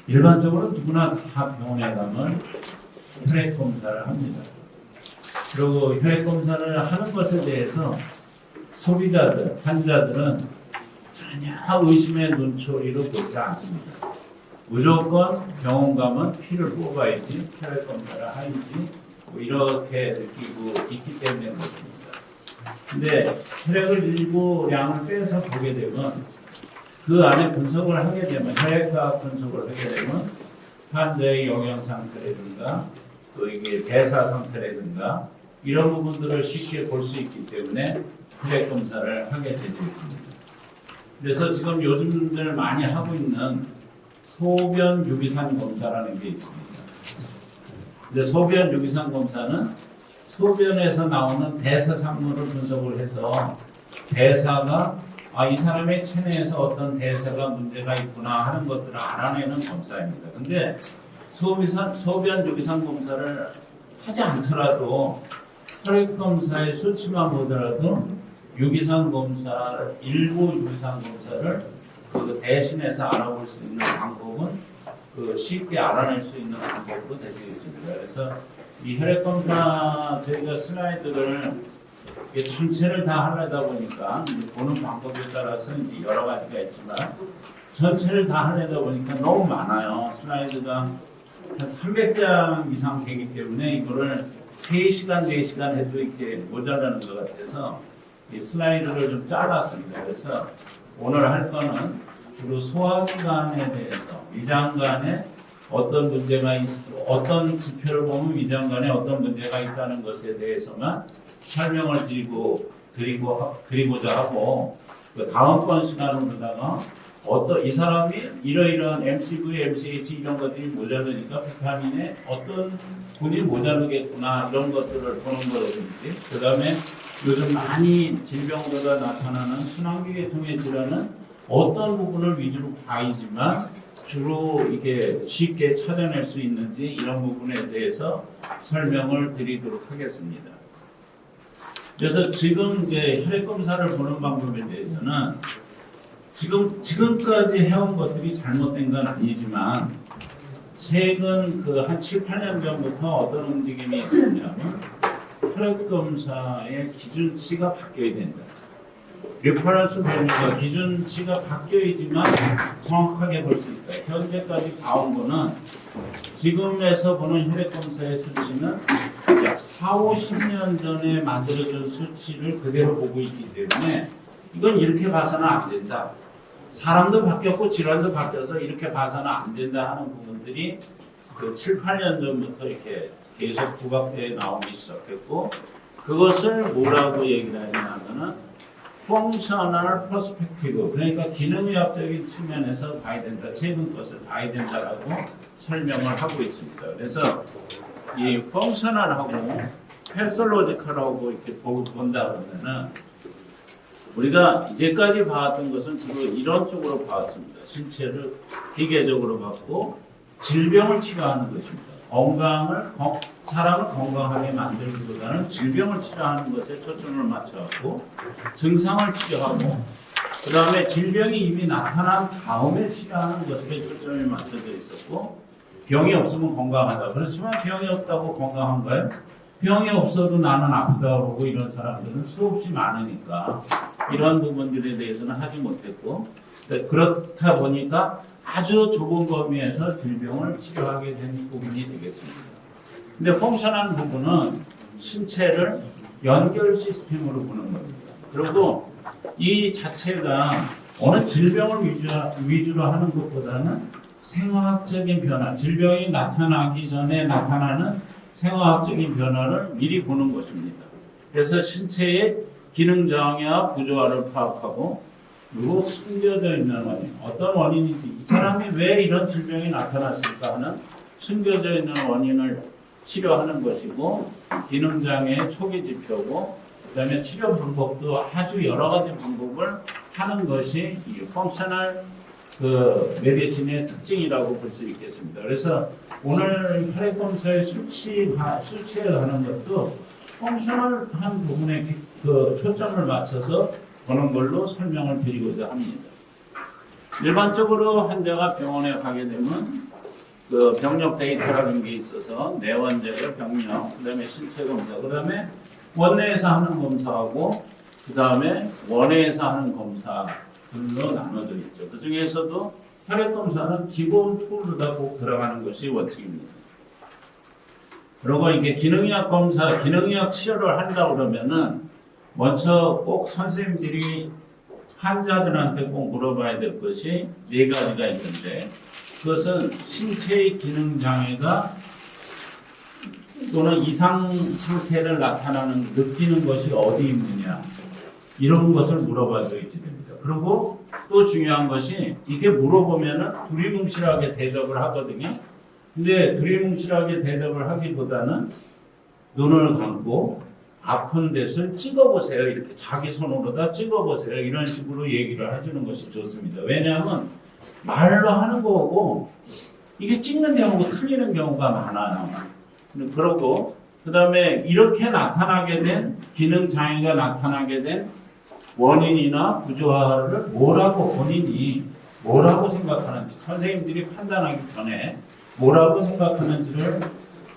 일반적으로 누구나 다 병원에 가면 혈액 검사를 합니다. 그리고 혈액 검사를 하는 것에 대해서 소비자들, 환자들은 전혀 의심의 눈초리로 보지 않습니다. 무조건 병원 가면 피를 뽑아야지, 혈액 검사를 하야지, 뭐 이렇게 느끼고 있기 때문에 그렇습니다. 근데 혈액을 일부량을 빼서 보게 되면 그 안에 분석을 하게 되면 혈액학 분석을 하게 되면 환자의 영양 상태라든가 또 이게 대사 상태라든가 이런 부분들을 쉽게 볼 수 있기 때문에 혈액 검사를 하게 되어 있습니다. 그래서 지금 요즘들 많이 하고 있는 소변 유기산 검사라는 게 있습니다. 근데 소변 유기산 검사는 소변에서 나오는 대사 상물을 분석을 해서 대사가 이 사람의 체내에서 어떤 대사가 문제가 있구나 하는 것들을 알아내는 검사입니다. 근데 소변 유기산 검사를 하지 않더라도 혈액 검사의 수치만 보더라도 유기산 검사를 일부 유기산 검사를 그 대신해서 알아볼 수 있는 방법은 그 쉽게 알아낼 수 있는 방법도 되어 있습니다. 그래서 이 혈액 검사 저희가 슬라이드를 전체를 다 하려다 보니까 보는 방법에 따라서 이제 여러 가지가 있지만 전체를 다 하려다 보니까 너무 많아요. 슬라이드가 한 300장 이상 되기 때문에 이거를 3시간, 4시간 해도 이렇게 모자라는 것 같아서 이 슬라이드를 좀 잘랐습니다. 그래서 오늘 할 거는 주로 소화기관에 대해서 위장관에 어떤 문제가 있고 어떤 지표를 보면 위장관에 어떤 문제가 있다는 것에 대해서만 설명을 드리고자 하고 그 다음번 시간으로다가 어떤 이 사람이 이러이러한 MCV, MCH 이런 것들이 모자르니까 비타민에 어떤 분이 모자르겠구나 이런 것들을 보는 거라든지 그 다음에 요즘 많이 질병으로 나타나는 순환기 계통의 질환은 어떤 부분을 위주로 봐야지만 주로 이게 쉽게 찾아낼 수 있는지 이런 부분에 대해서 설명을 드리도록 하겠습니다. 그래서 지금 이제 혈액 검사를 보는 방법에 대해서는 지금까지 해온 것들이 잘못된 건 아니지만 최근 그 한 7, 8년 전부터 어떤 움직임이 있었냐면 혈액 검사의 기준치가 바뀌어야 된다. 리퍼런스 밸류가 기준치가 바뀌어야지만 정확하게 볼 수 있다. 현재까지 봐온 거는 지금에서 보는 혈액 검사의 수치는 약 4, 50년 전에 만들어진 수치를 그대로 보고 있기 때문에 이건 이렇게 봐서는 안 된다. 사람도 바뀌었고 질환도 바뀌어서 이렇게 봐서는 안 된다 하는 부분들이 그 7, 8년 전부터 이렇게 계속 부각되어 나오기 시작했고 그것을 뭐라고 얘기를 하냐면은 펑셔널 퍼스펙티브 그러니까 기능의학적인 측면에서 봐야 된다. 최근 것을 봐야 된다라고 설명을 하고 있습니다. 그래서 이 펑셔널하고 패솔로지컬하고 이렇게 본다 그러면은 우리가 이제까지 봐왔던 것은 주로 이런 쪽으로 봐왔습니다. 신체를 기계적으로 봤고 질병을 치료하는 것입니다. 사람을 건강하게 만들기보다는 질병을 치료하는 것에 초점을 맞춰갖고 증상을 치료하고 그 다음에 질병이 이미 나타난 다음에 치료하는 것에 초점이 맞춰져 있었고 병이 없으면 건강하다. 그렇지만 병이 없다고 건강한가요? 병이 없어도 나는 아프다고 하고 이런 사람들은 수없이 많으니까 이런 부분들에 대해서는 하지 못했고 그렇다 보니까 아주 좁은 범위에서 질병을 치료하게 된 부분이 되겠습니다. 근데 펑션한 부분은 신체를 연결 시스템으로 보는 겁니다. 그리고 이 자체가 어느 질병을 위주로 하는 것보다는 생화학적인 변화, 질병이 나타나기 전에 나타나는 생화학적인 변화를 미리 보는 것입니다. 그래서 신체의 기능 장애와 부조화를 파악하고 그리고 숨겨져 있는 원인, 어떤 원인인지 이 사람이 왜 이런 질병이 나타났을까 하는 숨겨져 있는 원인을 치료하는 것이고 기능 장애의 초기 지표고 그다음에 치료 방법도 아주 여러 가지 방법을 하는 것이 이 펑셔널 그 메디신의 특징이라고 볼 수 있겠습니다. 그래서 오늘 혈액 검사의 수치에 관한 것도 펑셔널한 부분에 그 초점을 맞춰서 보는 걸로 설명을 드리고자 합니다. 일반적으로 환자가 병원에 가게 되면 그 병력 데이터라는 게 있어서 내원자료, 병력, 그다음에 신체 검사, 그다음에 원내에서 하는 검사하고 그다음에 원외에서 하는 검사들로 나눠져 있죠. 그 중에서도 혈액 검사는 기본 툴로다 꼭 들어가는 것이 원칙입니다. 그리고 이게 기능의학 검사, 기능의학 치료를 한다 그러면은 먼저 꼭 선생님들이 환자들한테 꼭 물어봐야 될 것이 네 가지가 있는데, 그것은 신체의 기능 장애가 또는 이상 상태를 나타나는 느끼는 것이 어디 있느냐, 이런 것을 물어봐야 됩니다. 그리고 또 중요한 것이 이게 물어보면은 두리뭉실하게 대답을 하거든요. 근데 두리뭉실하게 대답을 하기보다는 눈을 감고 아픈 데를 찍어보세요. 이렇게 자기 손으로다 찍어보세요. 이런 식으로 얘기를 해주는 것이 좋습니다. 왜냐하면 말로 하는 거고 이게 찍는 경우가 틀리는 경우가 많아요. 그러고 그 다음에 이렇게 나타나게 된 기능 장애가 나타나게 된 원인이나 구조화를 뭐라고 본인이 뭐라고 생각하는지, 선생님들이 판단하기 전에 뭐라고 생각하는지를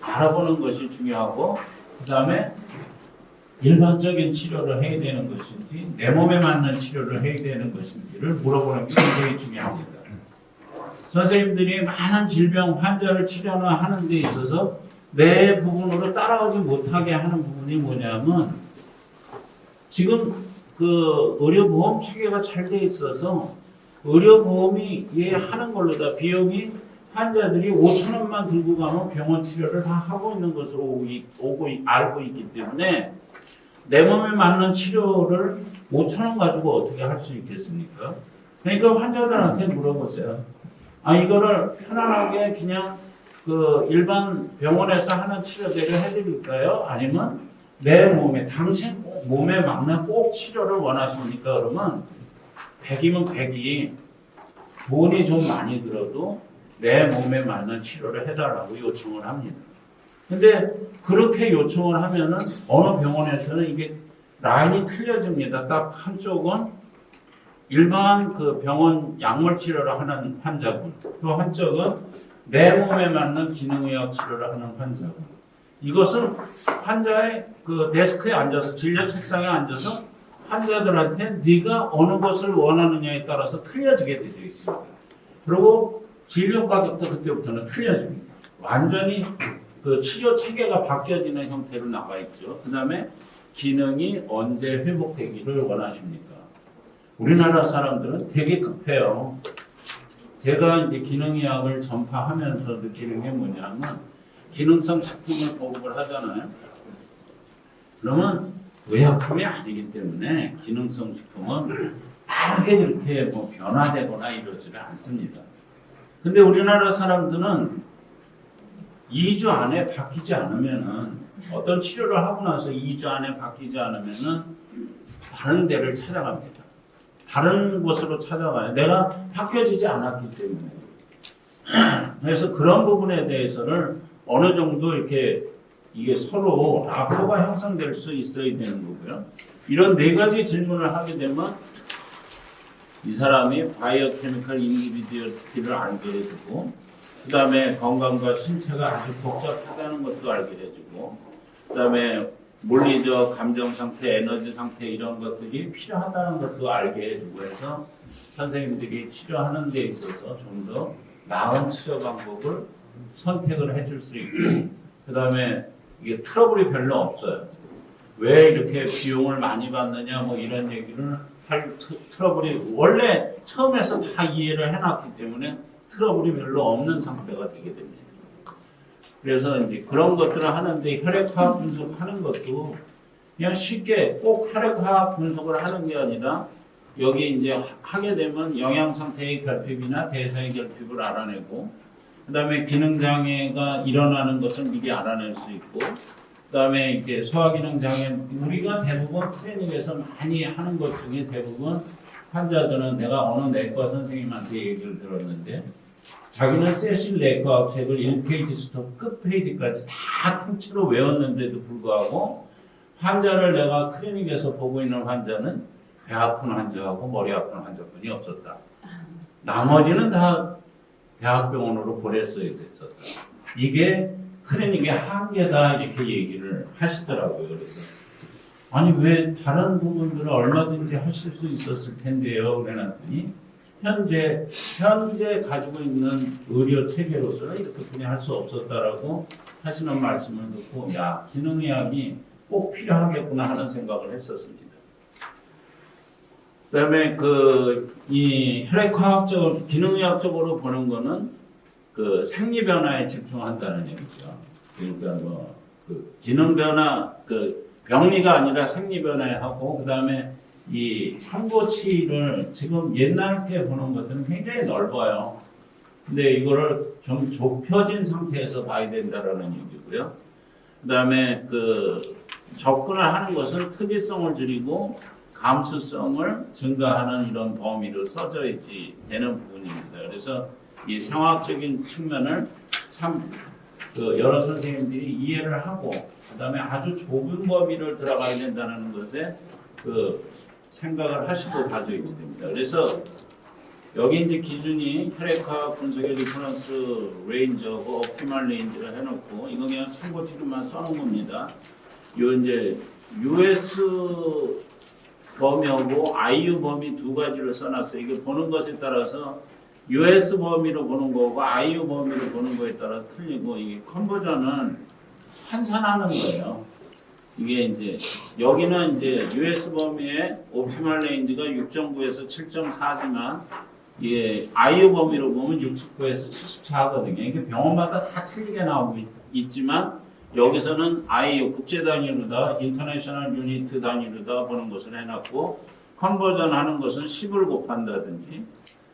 알아보는 것이 중요하고, 그 다음에 일반적인 치료를 해야 되는 것인지 내 몸에 맞는 치료를 해야 되는 것인지를 물어보는 게 굉장히 중요합니다. 선생님들이 많은 질병 환자를 치료하는 데 있어서 내 부분으로 따라오지 못하게 하는 부분이 뭐냐면, 지금 그 의료보험 체계가 잘 돼 있어서 의료보험이 얘 하는 걸로 다 비용이 환자들이 5천 원만 들고 가면 병원 치료를 다 하고 있는 것으로 알고 있기 때문에 내 몸에 맞는 치료를 5천 원 가지고 어떻게 할 수 있겠습니까? 그러니까 환자들한테 물어보세요. 아, 이거를 편안하게 그냥 그 일반 병원에서 하는 치료대로 해드릴까요? 아니면 내 몸에, 당신 몸에 맞는 꼭 치료를 원하십니까? 그러면 100이면 100이 돈이 좀 많이 들어도 내 몸에 맞는 치료를 해달라고 요청을 합니다. 근데 그렇게 요청을 하면은 어느 병원에서는 이게 라인이 틀려집니다. 딱 한쪽은 일반 그 병원 약물 치료를 하는 환자분, 또 한쪽은 내 몸에 맞는 기능의학 치료를 하는 환자분. 이것은 환자의 그 데스크에 앉아서, 진료 책상에 앉아서 환자들한테 네가 어느 것을 원하느냐에 따라서 틀려지게 되어 있습니다. 그리고 진료 가격도 그때부터는 틀려집니다. 완전히 그 치료 체계가 바뀌어지는 형태로 나와 있죠. 그 다음에 기능이 언제 회복되기를 원하십니까? 우리나라 사람들은 되게 급해요. 제가 이제 기능의학을 전파하면서 느끼는 게 뭐냐면, 기능성 식품을 보급을 하잖아요. 그러면 의약품이 아니기 때문에 기능성 식품은 빠르게 이렇게 뭐 변화되거나 이러지를 않습니다. 근데 우리나라 사람들은 2주 안에 바뀌지 않으면은, 어떤 치료를 하고 나서 2주 안에 바뀌지 않으면은 다른 데를 찾아갑니다. 다른 곳으로 찾아가요. 내가 바뀌어지지 않았기 때문에. 그래서 그런 부분에 대해서는 어느 정도 이렇게 이게 서로 라포가 형성될 수 있어야 되는 거고요. 이런 네 가지 질문을 하게 되면 이 사람이 바이오 케미컬 인히비디티를 알게 해주고, 그 다음에 건강과 신체가 아주 복잡하다는 것도 알게 해주고, 그 다음에 물리적, 감정 상태, 에너지 상태 이런 것들이 필요하다는 것도 알게 해주고 해서 선생님들이 치료하는 데 있어서 좀 더 나은 치료 방법을 선택을 해줄 수 있고, 그 다음에 이게 트러블이 별로 없어요. 왜 이렇게 비용을 많이 받느냐 뭐 이런 얘기를 할 트러블이 원래 처음에서 다 이해를 해놨기 때문에 트러블이 별로 없는 상태가 되게 됩니다. 그래서 이제 그런 것들을 하는데 혈액화학 분석하는 것도 그냥 쉽게 꼭 혈액화학 분석을 하는 게 아니라 여기 이제 하게 되면 영양 상태의 결핍이나 대사의 결핍을 알아내고, 그 다음에 기능장애가 일어나는 것을 미리 알아낼 수 있고, 그 다음에 이렇게 소화기능장애, 우리가 대부분 클리닉에서 많이 하는 것 중에 대부분 환자들은 내가 어느 내과 선생님한테 얘기를 들었는데, 자기는 세실 내과학 책을 1페이지부터 끝페이지까지 다 통째로 외웠는데도 불구하고 환자를 내가 클리닉에서 보고 있는 환자는 배 아픈 환자하고 머리 아픈 환자뿐이 없었다. 나머지는 다 대학병원으로 보냈어야 됐었다. 이게 클리닉의 한계다 이렇게 얘기를 하시더라고요. 그래서 아니 왜 다른 부분들은 얼마든지 하실 수 있었을 텐데요. 그래놨더니 현재 가지고 있는 의료 체계로서는 이렇게 그냥 할 수 없었다라고 하시는 말씀을 듣고 야 기능의학이 꼭 필요하겠구나 하는 생각을 했었습니다. 그다음에 이 혈액화학적으로 기능의학적으로 보는 거는 그 생리 변화에 집중한다는 얘기죠. 그러니까 기능 변화 병리가 아니라 생리 변화에 하고 그다음에 이 삼고치를 지금 옛날 때 보는 것들은 굉장히 넓어요. 근데 이거를 좀 좁혀진 상태에서 봐야 된다라는 얘기고요. 그다음에 접근을 하는 것은 특이성을 줄이고 감수성을 증가하는 이런 범위로 써져야지 되는 부분입니다. 그래서 이 상황적인 측면을 참 여러 선생님들이 이해를 하고 그다음에 아주 좁은 범위를 들어가야 된다는 것에 생각을 하시고 가져야 됩니다. 그래서 여기 이제 기준이 혈액화 분석의 리퍼런스 레인저하고 옵티멀 레인지를 해놓고 이거 그냥 참고치료만 써놓은 겁니다. 요 이제 US 범위하고 IU 범위 두 가지를 써놨어요. 이게 보는 것에 따라서 US 범위로 보는 거고 IU 범위로 보는 거에 따라 틀리고 이게 컨버전은 환산하는 거예요. 이게 이제 여기는 이제 US 범위의 옵티멀 레인지가 6.9에서 7.4지만 이게 IU 범위로 보면 69에서 74거든요. 이게 병원마다 다 틀리게 나오고 있지만 여기서는 IU 국제 단위로다 인터내셔널 유니트 단위로다 보는 것을 해놨고 컨버전 하는 것은 10을 곱한다든지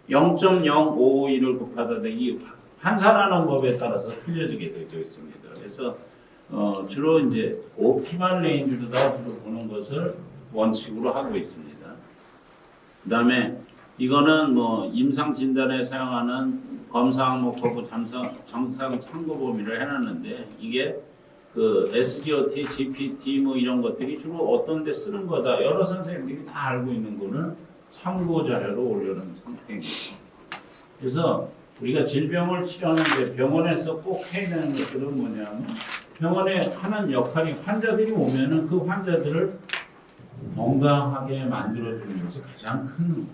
0.0551을 곱하다든지 환산하는 법에 따라서 틀려지게 되어 있습니다. 그래서 주로 이제 옵티멀 레인지로다 주로 보는 것을 원칙으로 하고 있습니다. 그 다음에 이거는 임상 진단에 사용하는 검사 항목하고 정상 참고 범위를 해놨는데 이게 SGOT, GPT 이런 것들이 주로 어떤 데 쓰는 거다. 여러 선생님들이 다 알고 있는 거를 참고 자료로 올려놓은 상태입니다. 그래서 우리가 질병을 치료하는데 병원에서 꼭 해야 되는 것들은 뭐냐면 병원에 하는 역할이 환자들이 오면은 그 환자들을 건강하게 만들어주는 것이 가장 큰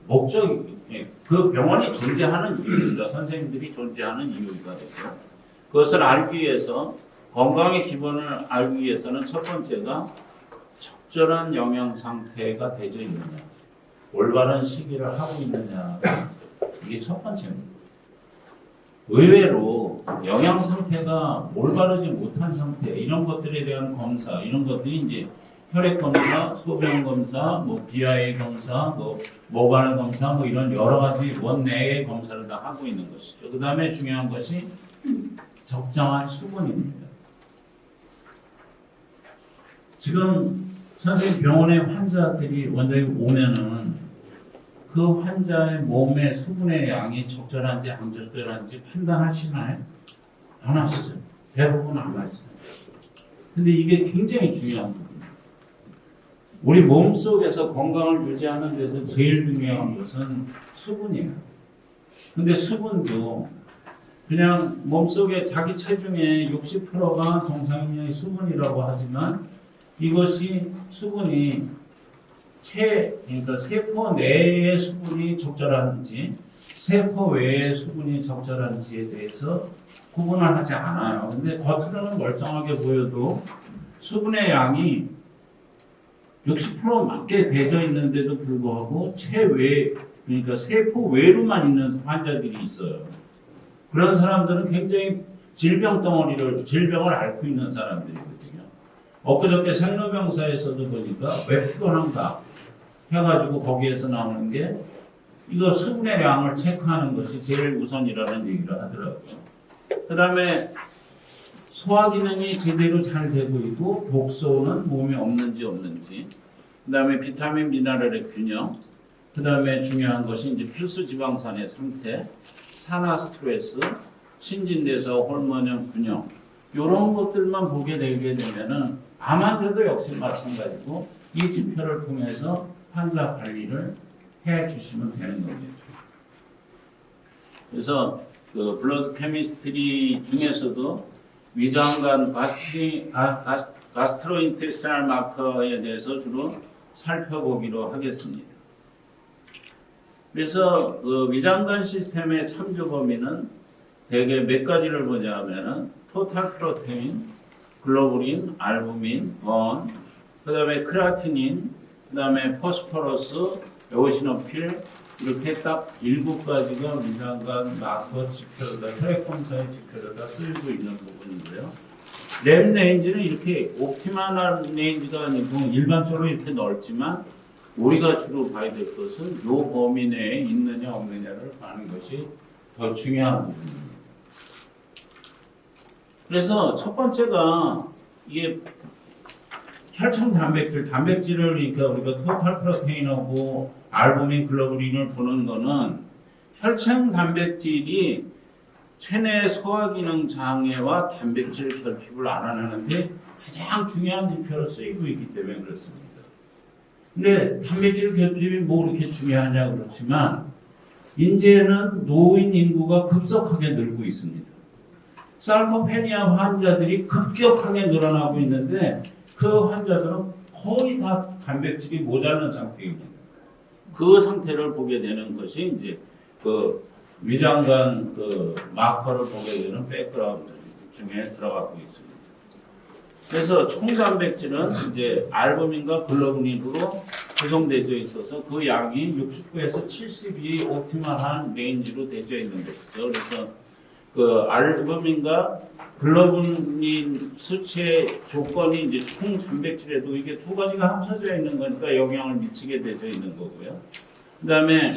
목적이 그 병원이 존재하는 이유입니다. 선생님들이 존재하는 이유가 되죠. 그것을 알기 위해서 건강의 기본을 알기 위해서는 첫 번째가 적절한 영양 상태가 되어 있느냐, 올바른 시기를 하고 있느냐가 이게 첫 번째입니다. 의외로 영양 상태가 올바르지 못한 상태 이런 것들에 대한 검사 이런 것들이 이제 혈액 검사, 소변 검사, BI 검사, 모발 검사 이런 여러 가지 원내의 검사를 다 하고 있는 것이죠. 그 다음에 중요한 것이 적정한 수분입니다. 지금 선생님 병원에 환자들이 원장님 오면은 그 환자의 몸의 수분의 양이 적절한지 안 적절한지 판단하시나요? 안 하시죠. 대부분 안 하시죠. 근데 이게 굉장히 중요한 부분이에요. 우리 몸 속에서 건강을 유지하는 데서 제일 중요한 것은 수분이에요. 근데 수분도 그냥 몸속에 자기 체중의 60%가 정상인의 수분이라고 하지만 이것이 수분이 그러니까 세포 내의 수분이 적절한지 세포 외의 수분이 적절한지에 대해서 구분을 하지 않아요. 근데 겉으로는 멀쩡하게 보여도 수분의 양이 60% 맞게 배져 있는데도 불구하고 체외 그러니까 세포 외로만 있는 환자들이 있어요. 그런 사람들은 굉장히 질병을 앓고 있는 사람들이거든요. 엊그저께 생로병사에서도 보니까 왜 피곤한가 해가지고 거기에서 나오는 게 이거 수분의 양을 체크하는 것이 제일 우선이라는 얘기를 하더라고요. 그 다음에 소화 기능이 제대로 잘 되고 있고 독소는 몸에 없는지 그 다음에 비타민 미네랄의 균형 그 다음에 중요한 것이 이제 필수 지방산의 상태 산화 스트레스 신진대사 호르몬의 균형 이런 것들만 보게 되게 되면은 암환자도 역시 마찬가지고 이 지표를 통해서 환자 관리를 해 주시면 되는 겁니다. 그래서 그 블러드 케미스트리 중에서도 위장관 가스트로인테스티널 마커에 대해서 주로 살펴보기로 하겠습니다. 그래서 그 위장관 시스템의 참조 범위는 대개 몇 가지를 보자면은 토탈 프로테인, 글로불린, 알부민, 번, 그다음에 크레아티닌, 그다음에 포스포러스, 에오시노필 이렇게 딱 7가지가 위장관 마커 지표로다 혈액 검사의 지표로다 쓰이고 있는 부분이고요. 램 레인지는 이렇게 옵티멀한 레인지가 아니고 일반적으로 이렇게 넓지만 우리가 주로 봐야 될 것은 이 범위 내에 있느냐 없느냐를 보는 것이 더 중요한 부분입니다. 그래서 첫 번째가 이게 혈청 단백질을 그러니까 우리가 토탈 프로테인하고 알부민, 글로불린을 보는 거는 혈청 단백질이 체내 소화기능 장애와 단백질 결핍을 알아내는데 가장 중요한 지표로 쓰이고 있기 때문에 그렇습니다. 근데 단백질 결핍이 뭐 그렇게 중요하냐 그렇지만 이제는 노인 인구가 급속하게 늘고 있습니다. sarcopenia 환자들이 급격하게 늘어나고 있는데 그 환자들은 거의 다 단백질이 모자란 상태입니다. 그 상태를 보게 되는 것이 이제 그 위장관 그 마커를 보게 되는 백그라운드 중에 들어가고 있습니다. 그래서 총 단백질은 이제 알부민과 글로불린으로 구성되어 있어서 그 양이 69에서 70이 옵티멀한 레인지로 되어 있는 것이죠. 그래서 그 알부민과 글로불린 수치의 조건이 이제 총 단백질에도 이게 두 가지가 합쳐져 있는 거니까 영향을 미치게 되어 있는 거고요. 그다음에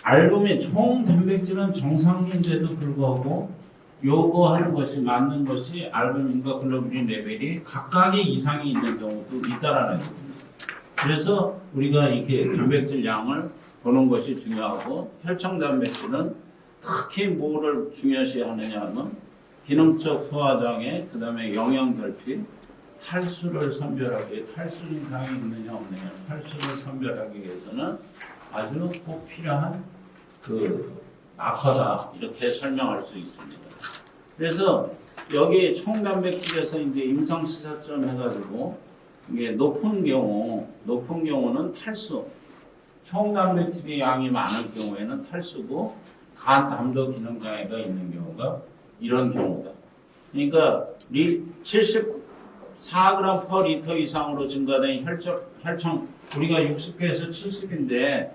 알부민 총 단백질은 정상인데도 불구하고 요거 하는 것이 맞는 것이 알부민과 글로불린 레벨이 각각의 이상이 있는 경우도 있다라는 겁니다. 그래서 우리가 이렇게 단백질 양을 보는 것이 중요하고 혈청 단백질은 특히 뭐를 중요시 하느냐 하면 기능적 소화장애, 그 다음에 영양결핍, 탈수를 선별하기, 탈수 증상이 있느냐 없느냐, 탈수를 선별하기 위해서는 아주 꼭 필요한 그 마커다 이렇게 설명할 수 있습니다. 그래서 여기 총단백질에서 이제 임상시사점 해가지고 이게 높은 경우는 탈수, 총단백질의 양이 많은 경우에는 탈수고 간 담도 기능 장애가 있는 경우가 이런 경우다. 그러니까 74g per 리터 이상으로 증가된 혈청 우리가 60개에서 70인데